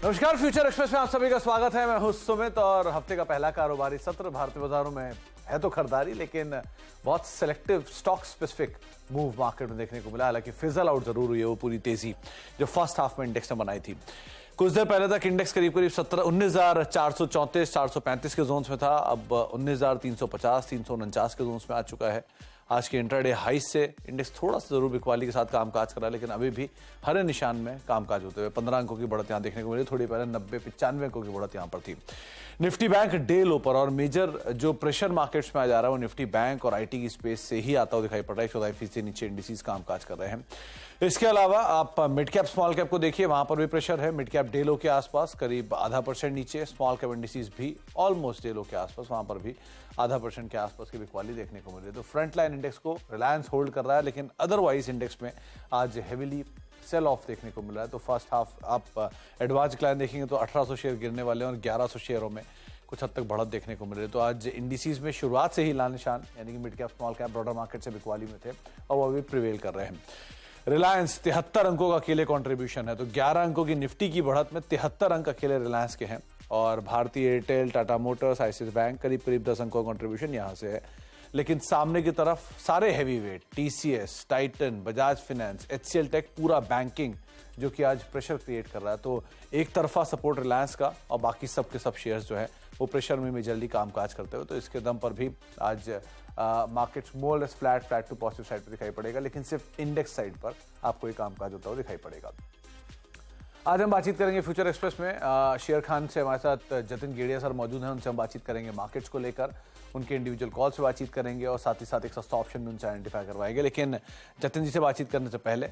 नमस्कार, future express में आप सभी का स्वागत है। मैं हूं सुमित और हफ्ते का पहला कारोबारी सत्र भारतीय बाजारों में है तो खरीदारी, लेकिन बहुत selective stock specific move market में देखने को मिला। हालांकि फिजल आउट जरूर हुई है वो पूरी तेजी जो फर्स्ट हाफ में इंडेक्स ने बनाई थी। कुछ देर पहले तक इंडेक्स करीब 19,434 435 के जोन्स में था। अब 19,350 349 के जोन्स में आ चुका है। आज के इंट्राडे हाई से इंडेक्स थोड़ा सा जरूर बिकवाली के साथ कामकाज कर रहा है, लेकिन अभी भी हरे निशान में कामकाज होते हुए 15 अंकों की बढ़त यहां देखने को मिली। थोड़ी पहले 90-95 अंकों की बढ़त यहां पर थी। निफ्टी बैंक डे लो पर, और मेजर जो प्रेशर मार्केट्स में आ जा रहा है वो निफ्टी बैंक और आईटी की स्पेस से ही आता हुआ दिखाई पड़ रहा है। 14% नीचे इंडिसेस कामकाज कर रहे हैं। इसके अलावा आप मिड कैप स्मॉल कैप को देखिए, वहां पर भी प्रेशर है। मिड कैप डे लो के आसपास करीब 0.5% नीचे, स्मॉल कैप इंडिसेस भी ऑलमोस्ट डे लो के आसपास, वहां पर भी 0.5% के आसपास की बिकवाली देखने को मिल रही है। तो फ्रंट लाइन इंडेक्स को रिलायंस होल्ड कर रहा है, लेकिन अदरवाइज इंडेक्स में आज हेविली सेल ऑफ देखने को मिल रहा है। तो फर्स्ट हाफ आप एडवांस डिक्लाइन देखेंगे तो 1800 शेयर गिरने वाले हैं और 1100 शेयरों में कुछ हद तक बढ़त देखने को मिल रही है। तो आज इंडिसेस में शुरुआत से ही लाल निशान, यानी कि mid cap small cap broader market से बिकवाली में थे और वो अभी प्रिवेल कर रहे हैं। रिलायंस 73 अंकों का अकेले कंट्रीब्यूशन है, तो 11 अंकों की निफ्टी की बढ़त में 73 अंक अकेले रिलायंस के हैं। और भारतीय Airtel, Tata Motors, ICICI bank करीब 10 अंकों का कंट्रीब्यूशन यहां से है। लेकिन सामने की तरफ सारे heavy weight, TCS, Titan, Bajaj finance, HCL tech, पूरा बैंकिंग जो कि आज प्रेशर क्रिएट कर रहा है। तो एक तरफा सपोर्ट रिलायंस का और बाकी सब के सब शेयर्स जो है वो प्रेशर में जल्दी कामकाज करते हुए। तो इसके दम पर भी आज markets more less flat to positive side पर दिखाई पड़ेगा, लेकिन सिर्फ इंडेक्स साइड पर आपको ये कामकाज होता हुआ दिखाई पड़ेगा। आज हम बातचीत करेंगे फ्यूचर एक्सप्रेस में शेर खान से। हमारे साथ जतिन गेड़िया सर मौजूद हैं, उनसे हम बातचीत करेंगे मार्केट्स को लेकर, उनके इंडिविजुअल कॉल से बातचीत करेंगे और साथ ही साथ एक सस्ता ऑप्शन भी उनसे आइडेंटिफाई करवाएंगे। लेकिन जतिन जी से बातचीत करने से पहले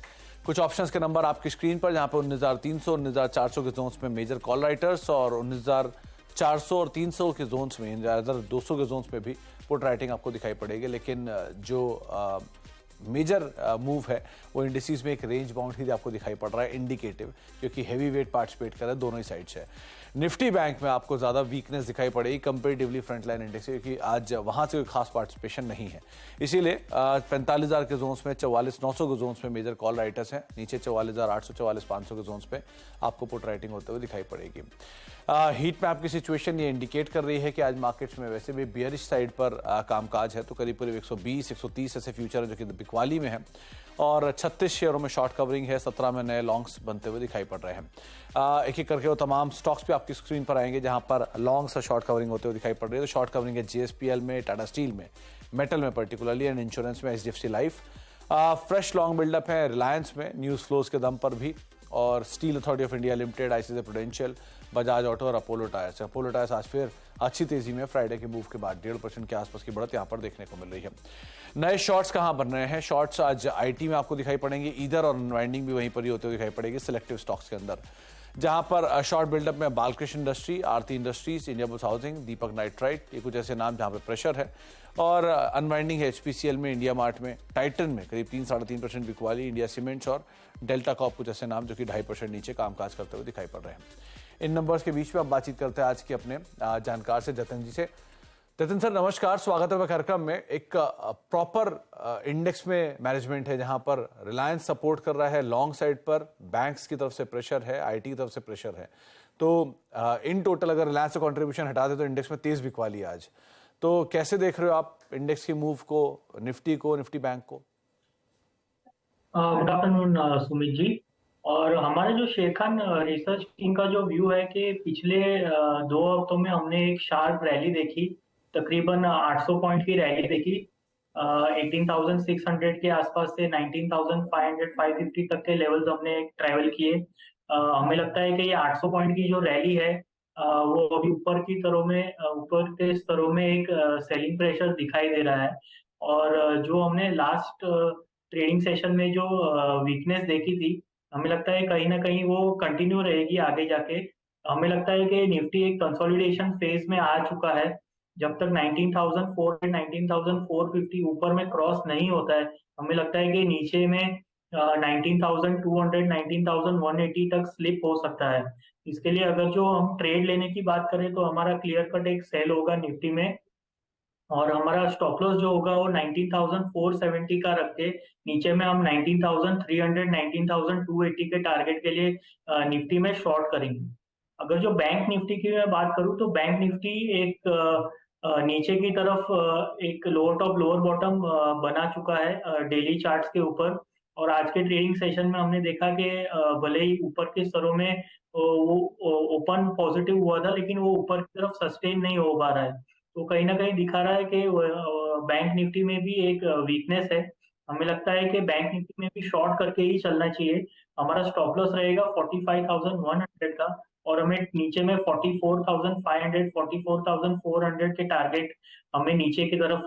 कुछ ऑप्शंस के नंबर आपकी स्क्रीन पर, जहां पर 19,300 19,400 के जोन्स में मेजर कॉल राइटर्स और 19,400 और 300 के जोन्स में, 200 के जोन्स में भी पुट राइटिंग आपको दिखाई पड़ेगी। लेकिन जो मेजर मूव है वो इंडिसेस में एक रेंज बाउंड ही आपको दिखाई पड़ रहा है, इंडिकेटिव, क्योंकि हैवी वेट पार्टिसिपेट कर रहा है दोनों ही साइड से। निफ्टी बैंक में आपको ज्यादा वीकनेस दिखाई पड़ेगी कंपेरेटिवली फ्रंट लाइन इंडेक्स, क्योंकि आज वहां से कोई खास पार्टिसिपेशन नहीं है। इसीलिए 45,000 के जोन्स में, 44,900 के जोन्स में मेजर कॉल राइटर्स हैं। नीचे 44,800 44,500 के जोन्स पे आपको पुट राइटिंग होते हुए दिखाई पड़ेगी। हीट मैप की सिचुएशन ये इंडिकेट कर रही है कि आज मार्केट्स में वैसे भी बियरिश साइड पर कामकाज है। तो करीब 120-130 ऐसे फ्यूचर है जो कि बिकवाली में है और 36 शेयरों में शॉर्ट कवरिंग है। 17 में नए लॉन्ग्स बनते हुए दिखाई पड़ रहे हैं। एक एक करके वो तमाम स्टॉक्स पे आपकी स्क्रीन पर आएंगे जहां पर लॉन्ग्स और शॉर्ट कवरिंग होते हुए दिखाई पड़ रही है। तो शॉर्ट कवरिंग है जीएसपीएल में, टाटा स्टील में, मेटल में पर्टिकुलरली, एंड इंश्योरेंस में HDFC life. Fresh long buildup है रिलायंस में न्यूज फ्लोज के दम पर भी, और steel authority of India limited, ICICI prudential, Bajaj auto और अपोलो टायर्स। अपोलो टायर्स आज फिर अच्छी तेजी में फ्राइडे के मूव के बाद 1.5% के आसपास की बढ़त यहां पर देखने को मिल रही है। नए शॉर्ट्स कहां बन रहे हैं? शॉर्ट्स आज आईटी में आपको दिखाई पड़ेंगे, इधर और अनवाइंडिंग भी वहीं पर ही होते हुए दिखाई पड़ेगी सिलेक्टिव स्टॉक्स के अंदर, जहां पर शॉर्ट बिल्डअप में बालकृष्ण इंडस्ट्री, आरती इंडस्ट्रीज, इंडिया बुल्स हाउसिंग, दीपक नाइट्राइट, ये कुछ ऐसे नाम जहां पे प्रेशर है। और अनवाइंडिंग है एचपीसीएल में, इंडिया मार्ट में, टाइटन में करीब 3-3.5% बिकवाली, इंडिया सीमेंट्स और डेल्टा कॉप, कुछ ऐसे नाम जो कि 2.5% नीचे कामकाज करते हुए दिखाई पड़ रहे हैं। इन नंबर्स के बीच में अब बातचीत करते हैं आज के अपने जानकार से, जतिन जी से। जतिन सर नमस्कार, स्वागत है कार्यक्रम में। एक प्रॉपर इंडेक्स में मैनेजमेंट है जहां पर रिलायंस सपोर्ट कर रहा है लॉन्ग साइड पर, बैंक्स की तरफ से प्रेशर है, आईटी की तरफ से प्रेशर है। तो इन टोटल अगर रिलायंस से कंट्रीब्यूशन हटा दे तो इंडेक्स में तेज बिकवाली है आज। तो कैसे देख रहे हो आप इंडेक्स की मूव को, निफ्टी को, निफ्टी बैंक को? Good afternoon Sumit ji. और हमारे जो शेर खान रिसर्च टीम का जो व्यू है कि पिछले 2 हफ्तों में हमने एक शार्प रैली देखी, तकरीबन 800 पॉइंट की रैली देखी। 18,600 के आसपास से 19,500 550 तक के लेवल्स हमने ट्रैवल किए। हमें लगता है कि ये 800 पॉइंट की जो रैली है वो अभी ऊपर के स्तरों में एक सेलिंग प्रेशर दिखाई दे रहा है। और जो हमने लास्ट ट्रेडिंग सेशन में जो वीकनेस देखी थी, हमें लगता है कहीं ना कहीं वो कंटिन्यू रहेगी आगे जाके। हमें लगता है कि निफ्टी एक कंसोलिडेशन फेज में आ चुका है। जब तक 19,400 19,450 ऊपर में क्रॉस नहीं होता है, हमें लगता है कि नीचे में 19,200 19,180 तक स्लिप हो सकता है। इसके लिए अगर जो हम ट्रेड लेने की बात करें तो हमारा क्लियर कट एक सेल होगा निफ्टी में, और हमारा स्टॉप लॉस जो होगा वो 19,470 का रख के नीचे में हम 19,300 19,280 के टारगेट के लिए निफ्टी में शॉर्ट करेंगे। अगर जो बैंक निफ्टी की मैं बात करूँ तो बैंक निफ्टी एक नीचे की तरफ एक लोअर टॉप लोअर बॉटम बना चुका है डेली चार्ट्स के ऊपर। और आज के ट्रेडिंग सेशन में हमने देखा कि भले ही ऊपर के स्तरों में वो ओपन पॉजिटिव हुआ था, लेकिन वो ऊपर की तरफ सस्टेन नहीं हो पा रहा है। तो कहीं ना कहीं दिखा रहा है कि बैंक निफ्टी में भी एक वीकनेस है। हमें लगता है कि बैंक निफ्टी में भी शॉर्ट करके ही चलना चाहिए। हमारा स्टॉप लॉस रहेगा 45,100 का, और हमें नीचे में 44,500 44,400 के टारगेट हमें नीचे की तरफ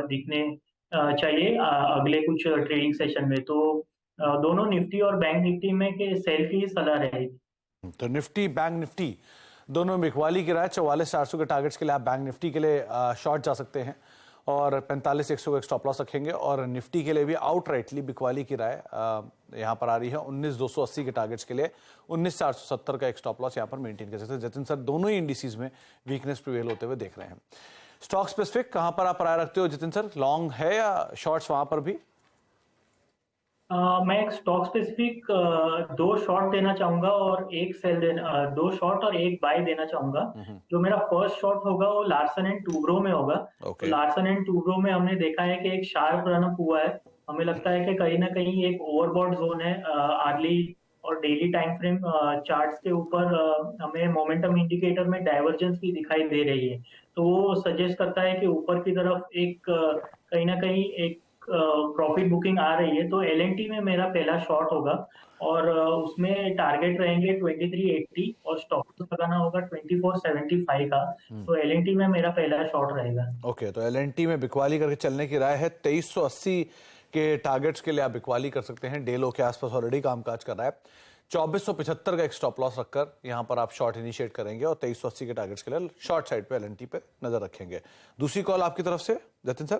दिखने चाहिए अगले कुछ ट्रेडिंग सेशन में। तो दोनों निफ्टी और बैंक निफ्टी में के सेल की ही सलाह रहेगी। तो निफ्टी बैंक निफ्टी दोनों में बिकवाली की राय। 44,400 के टारगेट्स के लिए आप बैंक निफ्टी के लिए शॉर्ट जा सकते हैं और 45,100 का एक स्टॉप लॉस रखेंगे। और निफ्टी के लिए भी आउटराइटली बिकवाली की राय यहाँ पर आ रही है। 19,280 के टारगेट्स के लिए 19,470 का एक स्टॉप लॉस यहाँ पर मेंटेन कर सकते हैं। जतिन सर, दोनों ही इंडिसेस में वीकनेस प्रिवेल होते हुए देख रहे हैं। स्टॉक स्पेसिफिक कहां पर आप राय रखते हो जतिन सर? लॉन्ग है या शॉर्ट्स वहां पर भी? मैं एक स्टॉक स्पेसिफिक दो शॉर्ट देना चाहूंगा और एक सेल देना, दो शॉर्ट और एक बाय देना चाहूंगा। जो मेरा फर्स्ट शॉट होगा वो लार्सन एंड टूब्रो में होगा। तो लार्सन एंड टूब्रो में हमने देखा है कि एक शार्प रन अप हुआ है। हमें लगता है कि कहीं ना कहीं एक ओवरबॉट जोन है आर्ली और डेली टाइम फ्रेम चार्ट्स के ऊपर। हमें मोमेंटम इंडिकेटर में डाइवर्जेंस भी दिखाई दे रही है। तो वो सजेस्ट करता है कि ऊपर की तरफ एक कहीं ना कहीं एक प्रॉफिट बुकिंग आ रही है। तो एलएनटी में मेरा पहला शॉर्ट होगा और उसमें टारगेट रहेंगे 2380 और स्टॉप लॉस लगाना होगा 2475 का। तो एलएनटी में मेरा पहला शॉर्ट रहेगा। ओके, तो एलएनटी में बिकवाली करके चलने की राय है। 2380 के टारगेट्स के लिए आप बिकवाली कर सकते हैं। डे लो के आसपास ऑलरेडी कामकाज कर रहा है। 2475 का एक स्टॉप लॉस रखकर यहां पर आप शॉर्ट इनिशिएट करेंगे और 2380 के टारगेट्स के लिए शॉर्ट साइड पे एलएनटी पे नजर रखेंगे। दूसरी कॉल आपकी तरफ से जतिन सर?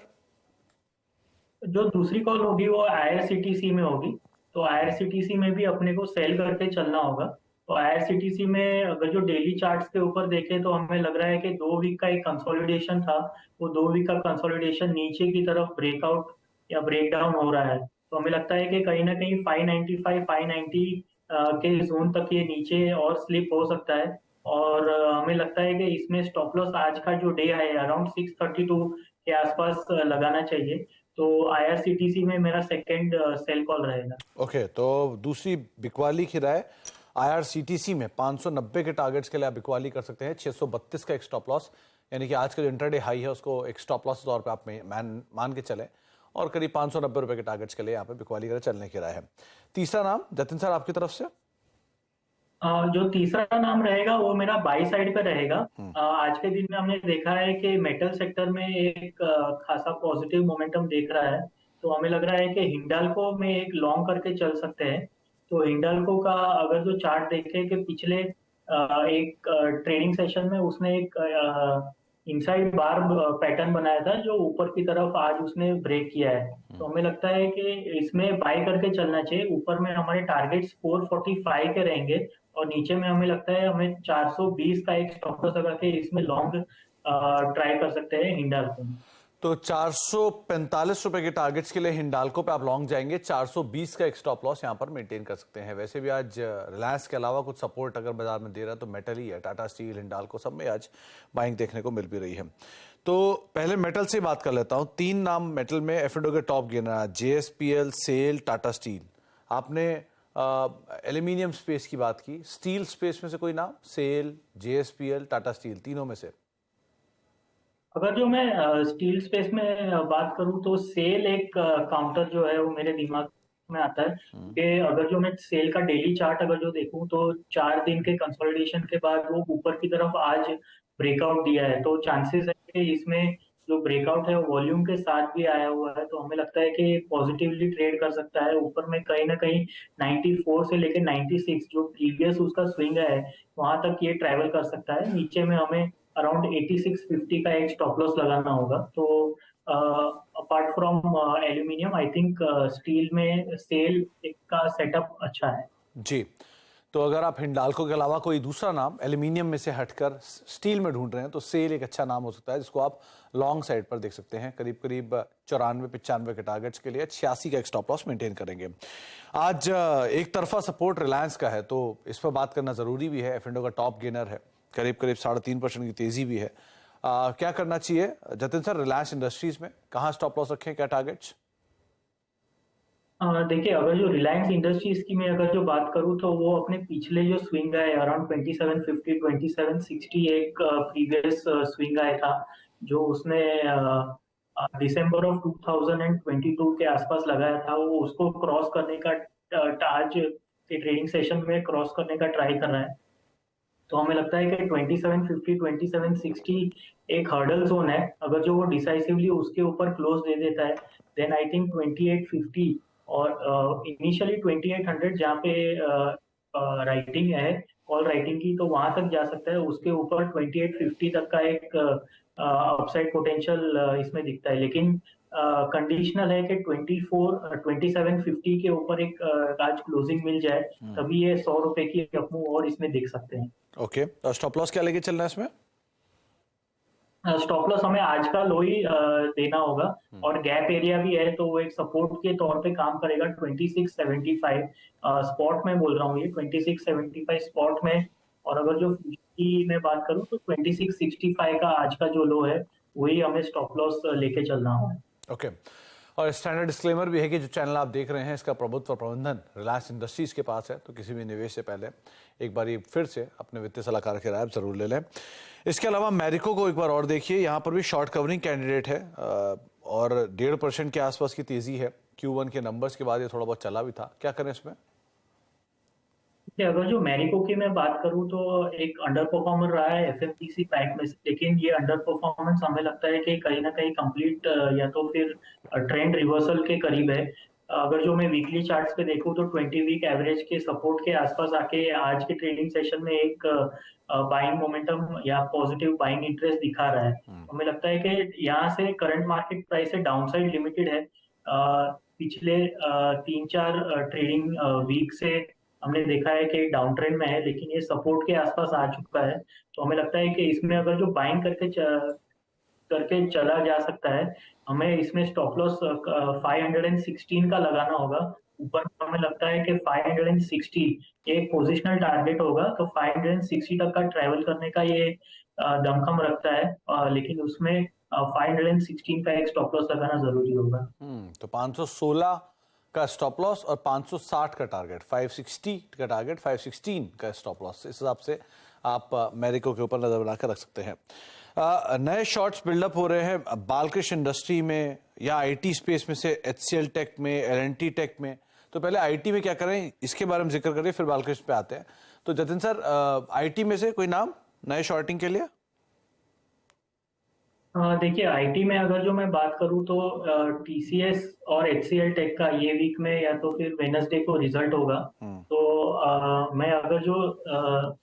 जो दूसरी कॉल होगी वो आईआरसीटीसी में होगी। तो आईआरसीटीसी में भी अपने को सेल करके चलना होगा। तो आईआरसीटीसी में अगर जो डेली चार्ट्स के ऊपर देखें तो हमें लग रहा है कि 2 वीक का एक कंसोलिडेशन था। वो 2 वीक का कंसोलिडेशन नीचे की तरफ ब्रेकआउट या ब्रेकडाउन हो रहा है। तो हमें लगता है कि कहीं ना कहीं 595 590 के जोन तक ये नीचे और स्लिप हो सकता है। और हमें लगता है कि इसमें स्टॉप लॉस आज का जो डे है अराउंड 632 के आसपास लगाना चाहिए। तो आईआरसीटीसी में मेरा सेकंड सेल कॉल रहेगा। ओके, तो दूसरी बिकवाली की राय आईआरसीटीसी में 590 के टारगेट्स के लिए आप बिकवाली कर सकते हैं। 632 का एक स्टॉप लॉस, यानी कि आज का जो इंटरडे हाई है उसको एक स्टॉप लॉस के तौर पे आप मान के चलें और करीब 590 रुपए के टारगेट्स के लिए यहाँ पे बिकवाली कर चलने की राय है। तीसरा नाम जतिन सर आपकी तरफ से? जो तीसरा नाम रहेगा वो मेरा बाई साइड पे रहेगा। आज के दिन में हमने देखा है कि मेटल सेक्टर में एक खासा पॉजिटिव मोमेंटम देख रहा है। तो हमें लग रहा है कि हिंडाल्को में एक लॉन्ग करके चल सकते हैं। तो हिंडाल्को का अगर जो चार्ट देखें कि पिछले एक ट्रेडिंग सेशन में उसने एक इनसाइड बार पैटर्न बनाया था जो ऊपर की तरफ आज उसने ब्रेक किया है। तो हमें लगता है कि इसमें बाय करके चलना चाहिए। ऊपर में हमारे टारगेट्स 445 के रहेंगे और नीचे में हमें लगता है हमें 420 का एक स्टॉप लॉस लगा के इसमें लॉन्ग ट्राई कर सकते हैं हिंडाल्को में। तो 445 रुपए के टारगेट्स के लिए हिंडाल्को पे आप लॉन्ग जाएंगे। 420 का एक स्टॉप लॉस यहां पर मेंटेन कर सकते हैं। वैसे भी आज रिलायंस के अलावा कुछ सपोर्ट अगर बाजार में दे रहा है तो मेटल ही है। टाटा स्टील, हिंडाल्को सब में आज बाइंग देखने को मिल भी रही है। तो पहले मेटल से बात कर लेता हूं। 3 नाम मेटल में एफएनडो के टॉप गिना, जेएसपीएल, सेल, टाटा स्टील। आपने एल्यूमिनियम स्पेस की बात की, स्टील स्पेस में से कोई नाम? सेल, जेएसपीएल, टाटा स्टील, तीनों में से? अगर जो मैं स्टील स्पेस में बात करूं तो सेल एक काउंटर जो है वो मेरे दिमाग में आता है कि अगर जो मैं सेल का डेली चार्ट अगर जो देखूं तो 4 दिन के कंसोलिडेशन के बाद वो ऊपर की तरफ आज ब्रेकआउट दिया है। तो चांसेस है कि इसमें जो ब्रेकआउट है वो वॉल्यूम के साथ भी आया हुआ है। तो हमें लगता है कि पॉजिटिवली ट्रेड कर सकता है। ऊपर में कहीं ना कहीं 94 से लेकर 96 जो प्रीवियस उसका स्विंग है वहां तक ये ट्रैवल कर सकता है। नीचे में हमें अराउंड 8650 का एक स्टॉप लॉस लगाना होगा। तो apart from aluminium I think steel में सेल का सेटअप अच्छा है। जी, तो अगर आप हिंडाल्को के अलावा कोई दूसरा नाम एल्यूमिनियम में से हटकर स्टील में ढूंढ रहे हैं तो सेल एक अच्छा नाम हो सकता है, जिसको आप लॉन्ग साइड पर देख सकते हैं। करीब करीब 94-95 के टारगेट्स के लिए 86 का एक स्टॉप लॉस मेंटेन करेंगे। आज एक तरफा सपोर्ट रिलायंस का है, तो इस पर बात करना जरूरी भी है। एफ&ओ का टॉप गेनर है, करीब करीब 3.5% की तेजी भी है। क्या करना चाहिए जतिन सर रिलायंस इंडस्ट्रीज में? कहाँ स्टॉप लॉस रखें, क्या टारगेट्स? देखिए, अगर जो रिलायंस इंडस्ट्रीज की मैं अगर जो बात करूँ तो वो अपने पिछले जो स्विंग है अराउंड 2750 2760 एक प्रीवियस स्विंग आया था जो उसने दिसंबर ऑफ 2022 के आसपास लगाया था, वो उसको क्रॉस करने का आज के ट्रेडिंग सेशन में क्रॉस करने का ट्राई कर रहा है। तो हमें लगता है कि 2750 2760 एक हर्डल जोन है। अगर जो वो डिसाइसिवली उसके ऊपर क्लोज दे देता है देन आई थिंक 2850 और इनिशियली 2800 जहाँ पे राइटिंग है कॉल राइटिंग की, तो वहां तक जा सकता है। उसके ऊपर 2850 तक का एक अपसाइड पोटेंशियल इसमें दिखता है, लेकिन कंडीशनल है कि 2750 के ऊपर एक आज क्लोजिंग मिल जाए तभी ये 100 रुपए की अप और इसमें देख सकते हैं। ओके, और स्टॉप लॉस क्या लेके चलना है इसमें? स्टॉप लॉस हमें आज का लो ही देना होगा और गैप एरिया भी है तो वो एक सपोर्ट के तौर पे काम करेगा 2675 स्पॉट में बोल रहा हूँ, ये 2675 स्पॉट में। और अगर जो फ्यूचर की मैं बात करूँ तो 2665 का आज का जो लो है वही हमें स्टॉप लॉस लेके चलना होगा। ओके, और स्टैंडर्ड डिस्क्लेमर भी है कि जो चैनल आप देख रहे हैं इसका प्रभुत्व प्रबंधन रिलायंस इंडस्ट्रीज के पास है, तो किसी भी निवेश से पहले एक बार ये फिर से अपने वित्तीय सलाहकार की राय जरूर ले लें। इसके अलावा मैरिको को एक बार और देखिए, यहाँ पर भी शॉर्ट कवरिंग कैंडिडेट है और 1.5% के आसपास की तेजी है। Q1 के नंबर्स के बाद ये थोड़ा बहुत चला भी था, क्या करें इसमें? अगर जो मैरिको की मैं बात करूं तो एक अंडर परफॉर्मर रहा है एफएमसीजी पैक में से, लेकिन ये अंडर परफॉर्मेंस हमें लगता है कि कहीं ना कहीं कंप्लीट या तो फिर ट्रेंड रिवर्सल के करीब है। अगर जो मैं वीकली चार्ट्स पे देखूं तो 20 वीक एवरेज के सपोर्ट के आसपास आके आज के ट्रेडिंग सेशन में एक बाइंग मोमेंटम या पॉजिटिव बाइंग इंटरेस्ट दिखा रहा है। हमें लगता है कि यहाँ से करंट मार्केट प्राइस से डाउनसाइड लिमिटेड है। पिछले 3-4 ट्रेडिंग वीक से हमने देखा है कि डाउन ट्रेंड में है, लेकिन ये सपोर्ट के आसपास आ चुका है। तो हमें लगता है कि इसमें अगर जो बाइंग करके चला जा सकता है, हमें इसमें स्टॉप लॉस 516 का लगाना होगा। ऊपर हमें लगता है कि 560 एक पोजिशनल टारगेट होगा, तो 560 तक का ट्रेवल करने का ये दमखम रखता है, लेकिन उसमें 516 का एक स्टॉप लॉस लगाना जरूरी होगा। तो 516 का स्टॉप लॉस और 560 का टारगेट, 560 का टारगेट, 516 का स्टॉप लॉस, इस हिसाब से आप मैरिको के ऊपर नजर बनाकर रख सकते हैं। नए शॉर्ट्स बिल्डअप हो रहे हैं बालकृष्ण इंडस्ट्री में या आईटी स्पेस में से एचसीएल टेक में, एलएनटी टेक में। तो पहले आईटी में क्या करें इसके बारे में जिक्र करिए, फिर बालकृष्ण पे आते हैं। तो जतिन सर, आईटी में से कोई नाम नए शॉर्टिंग के लिए? देखिए, आईटी में अगर जो मैं बात करूं तो टीसीएस और एचसीएल टेक का ये वीक में या तो फिर वेडनेसडे को रिजल्ट होगा। तो मैं अगर जो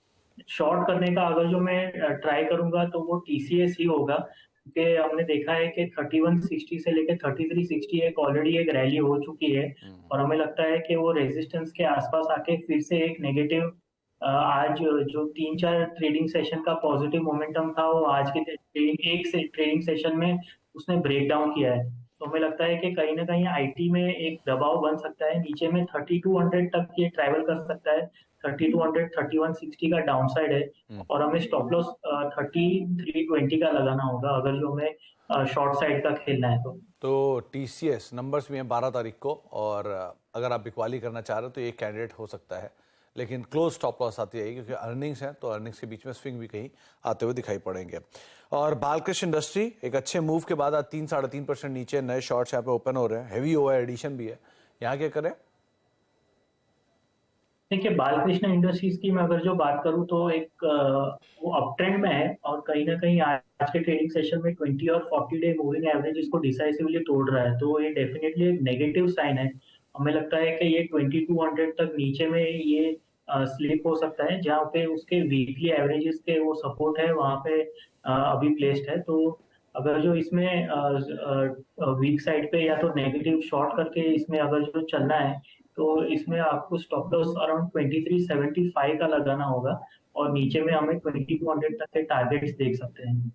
शॉर्ट करने का अगर जो मैं ट्राई करूंगा तो वो टीसीएस ही होगा, क्योंकि हमने देखा है कि 3160 से लेकर 3360 एक ऑलरेडी एक रैली हो चुकी है और हमें लगता है कि वो रेजिस्टेंस के आसपास आके फिर से एक नेगेटिव आज जो 3-4 ट्रेडिंग सेशन का पॉजिटिव मोमेंटम था वो आज के ट्रेडिंग सेशन में उसने ब्रेक डाउन किया है। तो हमें लगता है कि कहीं ना कहीं आईटी में एक दबाव बन सकता है, नीचे में 3200 तक ये ट्रैवल कर सकता है। 3200 3160 का डाउन साइड है और हमें स्टॉप लॉस 3320 का लगाना होगा अगर जो हमें शॉर्ट साइड का खेलना है। तो टीसीएस नंबर्स भी हैं 12 तारीख को, और अगर आप बिकवाली करना चाह रहे हो तो एक कैंडिडेट हो सकता है, लेकिन क्लोज स्टॉप लॉस आती है क्योंकि अर्निंग्स हैं, तो अर्निंग्स के बीच में स्विंग भी कहीं आते हुए दिखाई पड़ेंगे। और बालकृष्ण इंडस्ट्री एक अच्छे मूव के बाद आज 3-3.5% नीचे, नए शॉर्ट्स यहाँ पे ओपन हो रहे हैं, हेवी ओवर एडिशन भी है, यहाँ क्या करें? देखिए, बालकृष्ण इंडस्ट्रीज की मैं अगर जो बात करूं तो एक वो अप ट्रेंड में है और कहीं ना कहीं आज के ट्रेडिंग सेशन में 20 और 40 डे मूविंग एवरेज इसको डिसाइसिवली तोड़ रहा है, तो ये डेफिनेटली एक नेगेटिव साइन है। हमें लगता है कि ये 2200 तक नीचे में ये स्लिप हो सकता है, जहाँ पे उसके वीकली एवरेजेस के वो सपोर्ट है वहाँ पे अभी प्लेस्ड है। तो अगर जो इसमें वीक साइड पे या तो नेगेटिव शॉर्ट करके इसमें अगर जो चलना है तो इसमें आपको स्टॉप लॉस अराउंड 2375 का लगाना होगा और नीचे में हमें 2200 तक के टारगेट्स देख सकते हैं।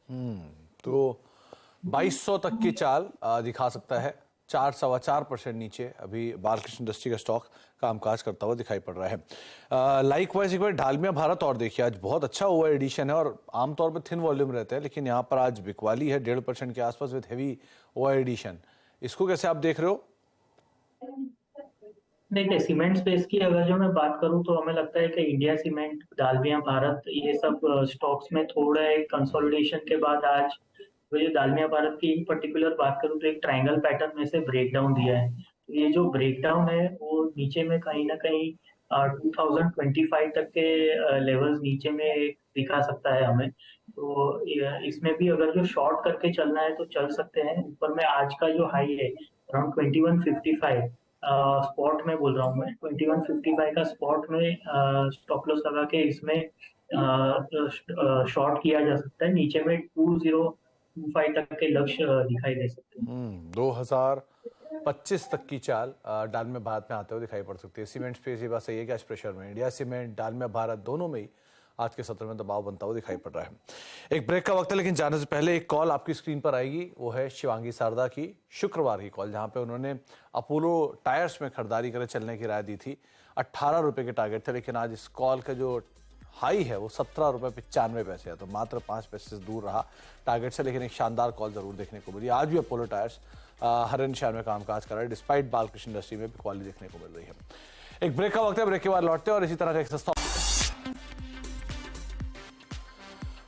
तो 2200 तक की चाल दिखा सकता है। 4-4.25% नीचे अभी बालकृष्ण इंडस्ट्री का स्टॉक कामकाज करता हुआ दिखाई पड़ रहा है। लाइकवाइज एक बार डालमिया भारत और देखिए, आज बहुत अच्छा ओवर एडिशन है और आमतौर पर थिन वॉल्यूम रहते हैं, लेकिन यहाँ पर आज बिकवाली है 1.5% के आसपास विद हेवी ओवर एडिशन। इसको कैसे आप देख रहे हो? देखिए, सीमेंट स्पेस की अगर जो मैं बात करूं तो हमें लगता है कि इंडिया सीमेंट, डालमिया भारत, ये सब स्टॉक्स में थोड़ा एक कंसोलिडेशन के बाद आज ये डालमिया भारत की पर्टिकुलर बात करूं तो एक ट्रायंगल पैटर्न में से ब्रेकडाउन दिया है। तो ये जो ब्रेकडाउन है वो नीचे में कहीं ना कहीं 2025 तक के लेवल्स नीचे में दिखा सकता है हमें। तो इसमें भी अगर जो शॉर्ट करके चलना है तो चल सकते हैं। ऊपर में आज का जो हाई है अराउंड 2155, स्पॉट में बोल रहा हूँ मैं, 2155 का स्पॉट में स्टॉप लॉस लगा के इसमें शॉर्ट किया जा सकता है। नीचे में 2025 तक के लक्ष्य दिखाई दे सकते हैं। 2025 तक की चाल डालमिया भारत में आते हुए दिखाई पड़ सकती है। सीमेंट स्पेस ये बात सही है कि आज प्रेशर में इंडिया सीमेंट, डालमिया भारत दोनों में ही आज के सत्र में दबाव बनता हुआ दिखाई पड़ रहा है। एक ब्रेक का वक्त है, लेकिन जाने से पहले एक कॉल आपकी स्क्रीन पर आएगी। वो है शिवांगी शारदा की शुक्रवार की कॉल, जहां पे उन्होंने अपोलो टायर्स में खरीदारी करे चलने की राय दी थी। 18 रुपए के टारगेट थे, लेकिन आज इस कॉल का जो हाई है वो 17 रुपए 95 पैसे है, तो मात्र 5 पैसे से दूर रहा टारगेट से। लेकिन एक शानदार कॉल जरूर देखने को मिली। आज भी अपोलो टायर्स हर निशान में कामकाज कर रहा है, डिस्पाइट बालकृष्ण इंडस्ट्री में भी क्वालिटी देखने को मिल रही है। एक ब्रेक का वक्त है, ब्रेक के बाद लौटते हैं और इसी तरह का एक सस्ता।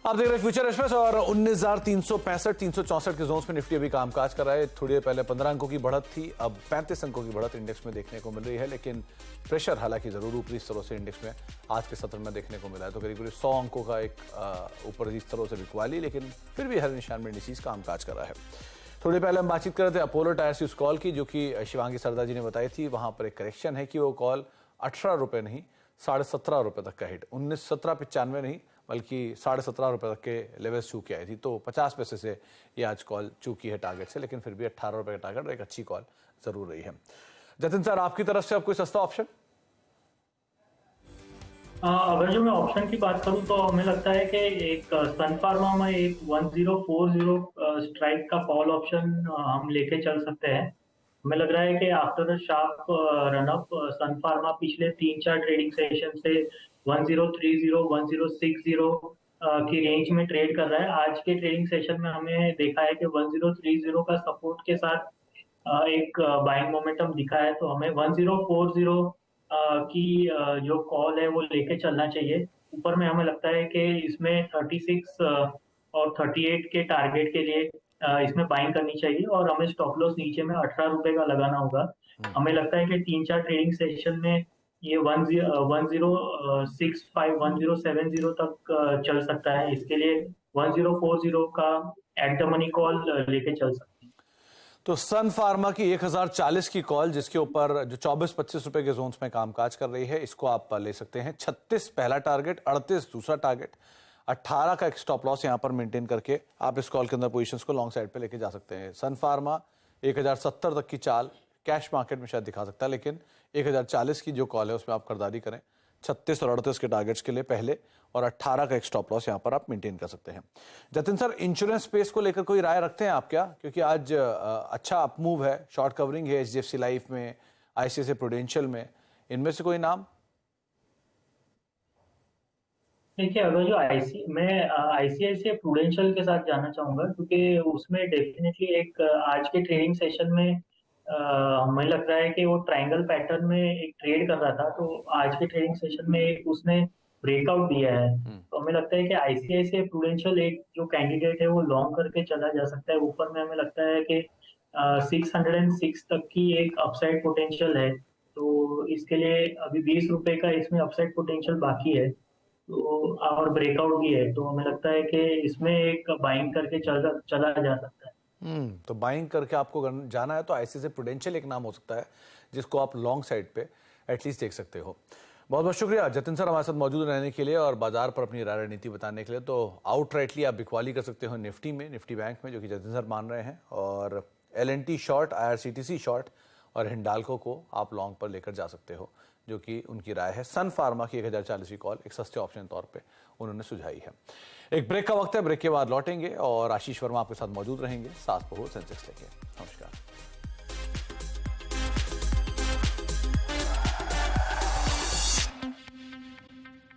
आप देख रहे हैं फ्यूचर एक्सप्रेस और 19,365 364 के जोन्स में निफ्टी अभी कामकाज कर रहा है। थोड़ी देर पहले 15 अंकों की बढ़त थी, अब 35 अंकों की बढ़त इंडेक्स में देखने को मिल रही है, लेकिन प्रेशर हालांकि जरूर ऊपरी स्तरों से इंडेक्स में आज के सत्र में देखने को मिला है। तो करीब 100 अंकों का एक ऊपरी स्तरों से बिकवाली, लेकिन फिर भी हर निशान में इंडिसेस कामकाज कर रहा है। थोड़ी पहले हम बातचीत कर रहे थे अपोलो टायर्स की उस कॉल की, जो कि शिवांगी सरदा जी ने बताई थी। वहां पर एक करेक्शन है कि वो कॉल 18 रुपए नहीं 17.5 रुपए तक का हिट, 17.95 नहीं बल्कि 17.5 रुपए तक के लेवल छू के आई थी। तो 50 पैसे से ये आज कॉल चूकी है टारगेट से, लेकिन फिर भी 18 रुपए का टारगेट एक अच्छी कॉल जरूर रही है। जतिन सर, आपकी तरफ से अब कोई सस्ता ऑप्शन? अगर जो मैं ऑप्शन की बात करूं तो हमें लगता है कि एक सन फार्मा में एक 1040 स्ट्राइक का कॉल ऑप्शन हम लेके चल सकते हैं। हमें लग रहा है कि आफ्टर शार्प रनअप सन फार्मा पिछले 3-4 ट्रेडिंग सेशन से 1030 1060 की रेंज में ट्रेड कर रहा है। आज के ट्रेडिंग सेशन में हमें देखा है कि 1030 का सपोर्ट के साथ एक बाइंग मोमेंटम दिखा है। तो हमें 1040 की जो कॉल है वो लेके चलना चाहिए। ऊपर में हमें लगता है कि इसमें 36 और 38 के टारगेट के लिए इसमें बाइंग करनी चाहिए और हमें स्टॉप लॉस नीचे में 18 रुपए का लगाना होगा। हमें लगता है कि 3-4 ट्रेडिंग सेशन में ये 1065 1070 तक चल सकता है। इसके लिए 1040 का एट द मनी कॉल लेके चल सकते हैं। तो सन फार्मा की 1040 की कॉल, जिसके ऊपर जो 24-25 रुपए के जोन्स में कामकाज कर रही है, इसको आप ले सकते हैं। 36 पहला टारगेट, 38 दूसरा टारगेट, 18 का एक स्टॉप लॉस यहां पर मेंटेन करके आप इस कॉल के अंदर पोजीशंस को लॉन्ग साइड पे लेके जा सकते हैं। सन फार्मा 1070 तक की चाल कैश मार्केट में शायद दिखा सकता है, लेकिन 1040 की जो कॉल है उसमें आप खरीदारी करें। 36 और 38 के टारगेट्स के लिए पहले और 18 का एक स्टॉप लॉस यहां पर आप मेंटेन कर सकते हैं। जतिन सर, इंश्योरेंस स्पेस को लेकर कोई राय रखते हैं आप क्या? क्योंकि आज अच्छा अप मूव है, शॉर्ट कवरिंग है एचडीएफसी लाइफ में, आईसीआईसीआई प्रूडेंशियल में, इनमें से कोई नाम? देखिए, अगर जो आईसीआईसीआई प्रूडेंशियल के साथ जाना चाहूंगा क्योंकि उसमें डेफिनेटली एक आज के ट्रेडिंग सेशन में हमें लग रहा है कि वो ट्रायंगल पैटर्न में एक ट्रेड कर रहा था। तो आज के ट्रेडिंग सेशन में एक उसने ब्रेकआउट दिया है। तो हमें लगता है कि आईसीआईसीआई प्रूडेंशियल एक जो कैंडिडेट है वो लॉन्ग करके चला जा सकता है। ऊपर में हमें लगता है कि 606 तक की एक अपसाइड पोटेंशियल है। तो इसके लिए अभी 20 रुपए का इसमें अपसाइड पोटेंशियल बाकी है, तो और ब्रेकआउट भी है। तो हमें लगता है कि इसमें एक बाइंग करके चला जा सकता है। तो बाइंग करके आपको जाना है तो आईसीआईसीआई प्रूडेंशियल एक नाम हो सकता है जिसको आप लॉन्ग साइड पे एटलीस्ट देख सकते हो। बहुत बहुत शुक्रिया जतिन सर हमारे साथ मौजूद रहने के लिए और बाजार पर अपनी राय रणनीति बताने के लिए। तो आउटराइटली आप बिकवाली कर सकते हो निफ्टी में, निफ्टी बैंक में, जो कि जतिन सर मान रहे हैं, और एलएनटी शॉर्ट, आईआरसीटीसी शॉर्ट और हिंडाल्को को आप लॉन्ग पर लेकर जा सकते हो, जो कि उनकी राय है। सन फार्मा की 1040 कॉल एक सस्ते ऑप्शन तौर पे उन्होंने सुझाई है। एक ब्रेक का वक्त है, ब्रेक के बाद लौटेंगे और आशीष वर्मा आपके साथ मौजूद रहेंगे साथ बहुत सेंसेक्स लेके। नमस्कार।